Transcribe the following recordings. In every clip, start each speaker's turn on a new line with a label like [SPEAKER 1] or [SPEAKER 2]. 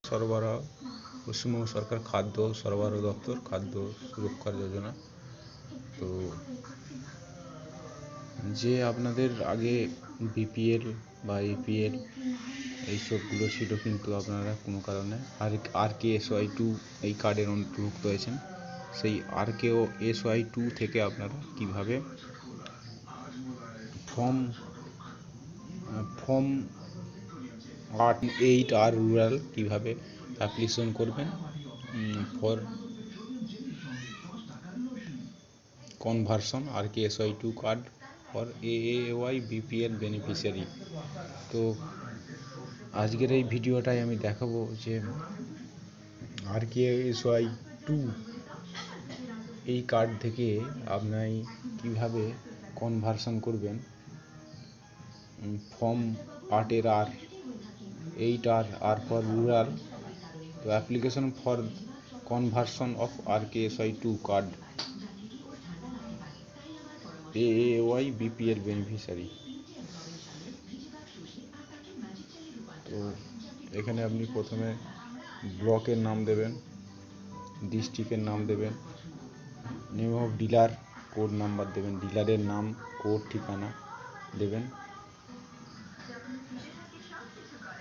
[SPEAKER 1] সরবরাহ, পশ্চিমবঙ্গ সরকার খাদ্য সরবরাহ দপ্তর, খাদ্য সুরক্ষা যোজনা। তো যে আপনাদের আগে বিপিএল বা এপিএল এইসবগুলো ছিল, কিন্তু আপনারা কোনো কারণে RKSY2 এই কার্ডের অন্তর্ভুক্ত হয়েছেন, সেই RKSY2 থেকে আপনারা কিভাবে ফর্ম 8 রুরাল কিভাবে অ্যাপ্লিকেশন করবেন for conversion RKSY2 card for AAY BPL beneficiary. তো আজকের এই ভিডিওটায় আমি দেখাবো যে RKSY2 এই কার্ড থেকে আপনি কিভাবে কনভার্সন করবেন ফর্ম 8 ফর রুরাল। তো application for conversion of RKSY2 card AAY BPL beneficiary. তো এখানে আপনি প্রথমে ব্লকের নাম দেবেন, ডিস্ট্রিক্টের নাম দেবেন, name of dealer, code number দেবেন, ডিলারের নাম, কোড, ঠিকানা দেবেন।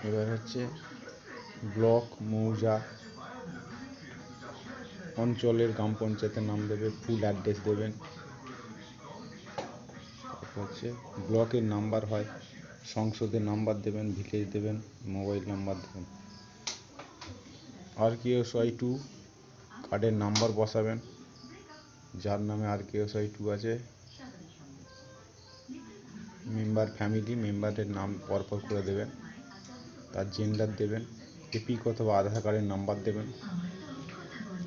[SPEAKER 1] এবার হচ্ছে ব্লক, মৌজা, অঞ্চলের গ্রাম পঞ্চায়েতের নাম দেবে, ফুল অ্যাড্রেস দেবেন। তারপর হচ্ছে ব্লকের নাম্বার হয়, সংসদের নাম্বার দেবেন, ভিলেজ দেবেন, মোবাইল নাম্বার দেবেন। RKSY2 কার্ডের নাম্বার বসাবেন, যার নামে RKSY2 আছে, ফ্যামিলি মেম্বারের নাম পরপর করে দেবেন, তার জেন্ডার দেবেন, এপিক অথবা আধার কার্ডের নাম্বার দেবেন,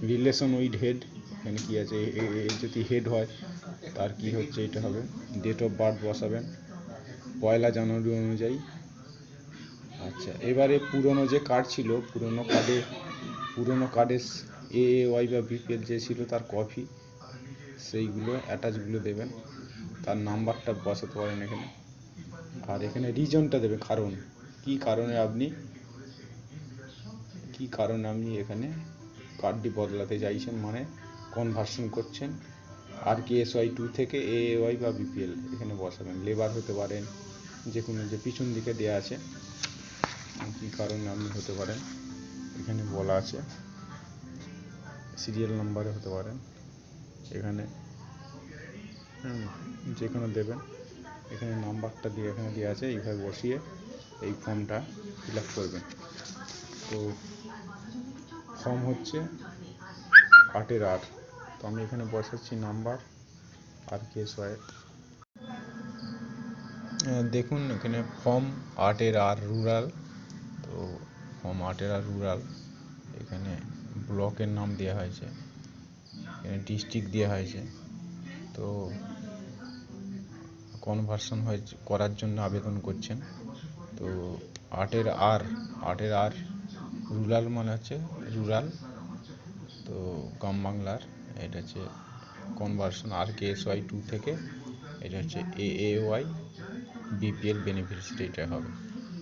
[SPEAKER 1] রিলেশন উইথ হেড, এখানে কী আছে, যদি হেড হয় তার কি হচ্ছে এটা হবে, ডেট অফ বার্থ বসাবেন 1 জানুয়ারি অনুযায়ী। আচ্ছা, এবারে পুরনো যে কার্ড ছিল, পুরনো কার্ডের AAY বা বিপিএল যে ছিল তার কপি, সেইগুলো অ্যাটাচগুলো দেবেন, তার নাম্বারটা বসাতে পারেন এখানে। আর এখানে রিজনটা দেবে, কারণ কি কারণে আপনি এখানে কার্ডটি বদলাতে চাইছেন, মানে কনভার্সন করছেন RKSY2 থেকে AAY বা বিপিএল, এখানে বসাবেন। লেবার হতে পারেন, যে কোনো, যে পিছন দিকে দেওয়া আছে কী কারণে আপনি হতে পারেন, এখানে বলা আছে। সিরিয়াল নাম্বারে হতে পারেন, এখানে যে কোনো দেবেন, এখানে নাম্বারটা দিয়ে এখানে দেওয়া আছে, এইভাবে বসিয়ে এই ফর্মটা ফিল আপ করবেন। তো ফর্ম হচ্ছে 8 তো আমি এখানে বসাচ্ছি নাম্বার RKSY। দেখুন এখানে ফর্ম 8 রুরাল। তো ফর্ম 8 রুরাল, এখানে ব্লকের নাম দেওয়া হয়েছে, এখানে ডিস্ট্রিক্ট দেওয়া হয়েছে। তো কনভার্সন করার জন্য আবেদন করছেন। তো 8 রুরাল মানে হচ্ছে রুরাল, তো গ্রাম বাংলার, এটা হচ্ছে কনভার্সন RKSY2 থেকে, এটা হচ্ছে AAY BPL বেনিফিশিয়ারি, এটা হবে।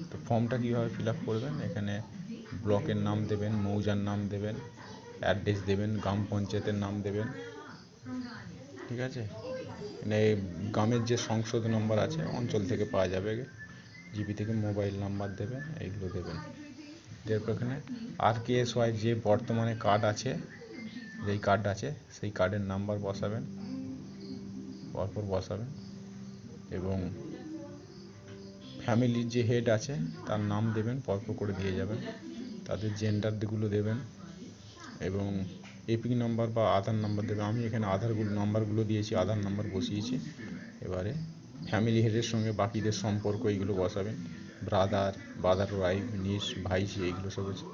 [SPEAKER 1] তো ফর্মটা কীভাবে ফিল আপ করবেন, এখানে ব্লকের নাম দেবেন, মৌজার নাম দেবেন, অ্যাড্রেস দেবেন, গ্রাম পঞ্চায়েতের নাম দেবেন, ঠিক আছে। মানে গ্রামের যে সংসদ নম্বর আছে অঞ্চল থেকে পাওয়া যাবে, জিপি থেকে মোবাইল নাম্বার দেবেন, এইগুলো দেবেন। এরপর এখানে RKSY যে বর্তমানে কার্ড আছে, যেই কার্ড আছে সেই কার্ডের নাম্বার বসাবেন, পরপর বসাবেন, এবং ফ্যামিলির যে হেড আছে তার নাম দেবেন, পরপর করে দিয়ে যাবেন, তাদের জেন্ডারগুলো দেবেন, এবং এপিক নাম্বার বা আধার নাম্বার দেবেন। আমি এখানে নাম্বারগুলো দিয়েছি, আধার নাম্বার বসিয়েছি। এবারে ফ্যামিলি হেডের সঙ্গে বাকিদের সম্পর্ক এইগুলো বসাবেন, ব্রাদার ওয়াইফ, নিস, ভাইঝি, এইগুলো সব আছে।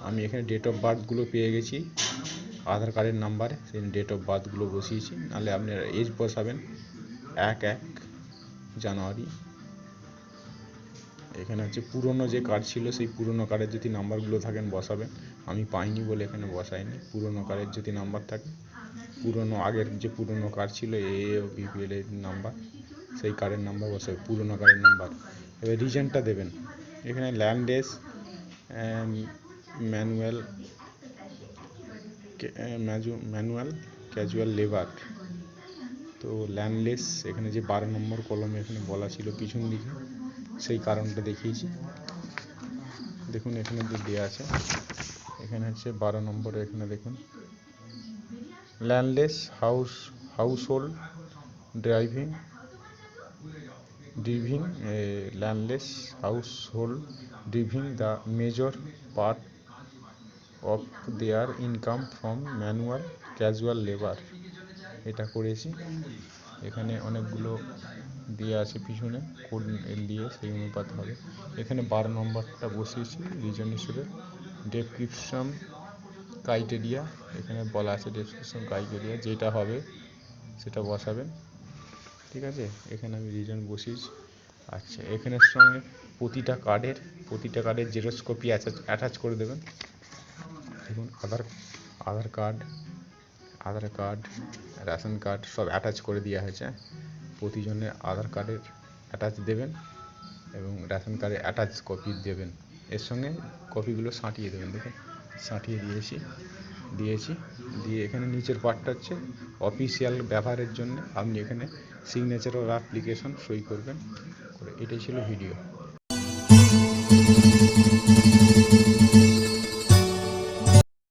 [SPEAKER 1] আমি এখানে ডেট অফ বার্থগুলো পেয়ে গেছি আধার কার্ডের নাম্বারে, সেই ডেট অফ বার্থগুলো বসিয়েছি। নাহলে আপনি এজ বসাবেন 1 জানুয়ারি। এখানে হচ্ছে পুরনো যে কার্ড ছিল, সেই পুরনো কার্ডের যদি নাম্বারগুলো থাকেন বসাবেন। আমি পাইনি বলে এখানে বসাইনি। পুরনো কার্ডের যদি নাম্বার থাকে, আগের যে পুরনো কার্ড ছিল AABPL এর নাম্বার, সেই কার্ডের নাম্বার বসাবে, পুরনো কার্ডের নাম্বার। এবার রিজনটা দেবেন, এখানে ল্যান্ডেস ম্যানুয়াল ক্যাজুয়াল লেবার। তো ল্যান্ডলেস এখানে যে 12 নম্বর কলমে এখানে বলা ছিল পিছন দিকে, সেই কারণটা দেখিয়েছি। দেখুন এখানে দেওয়া আছে, এখানে হচ্ছে 12 নম্বরে, এখানে দেখুন landless household driving landless household driving the major part of their income from manual casual labour. এটা করেছি। এখানে অনেকগুলো দিয়ে আছে পিছনে কোড দিয়ে, সেই অনুপাত হবে। এখানে 12 নম্বরটা বসিয়েছি রিজন হিসেবে। ডেসক্রিপশন ক্রাইটেরিয়া, এখানে বলা আছে ডেসক্রিপশন ক্রাইটেরিয়া, যেটা হবে সেটা বসাবেন, ঠিক আছে। এখানে আমি রিজন বসিয়েছি। আচ্ছা, এখানের সঙ্গে প্রতিটা কার্ডের জেরক্স কপি অ্যাটাচ করে দেবেন। দেখুন আধার কার্ড রেশন কার্ড সব অ্যাটাচ করে দেওয়া হয়েছে। প্রতিজনের আধার কার্ডের অ্যাটাচ দেবেন এবং রেশন কার্ডের অ্যাটাচ কপি দেবেন। এর সঙ্গে কপিগুলো সাঁটিয়ে দেবেন। দেখুন সাঁটিয়ে দিয়েছি। দিয়ে এখানে নিচের পার্টটা হচ্ছে অফিসিয়াল ব্যবহারের জন্য আপনি এখানে সিগনেচার ও অ্যাপ্লিকেশন সই করবেন। এটাই ছিল ভিডিও।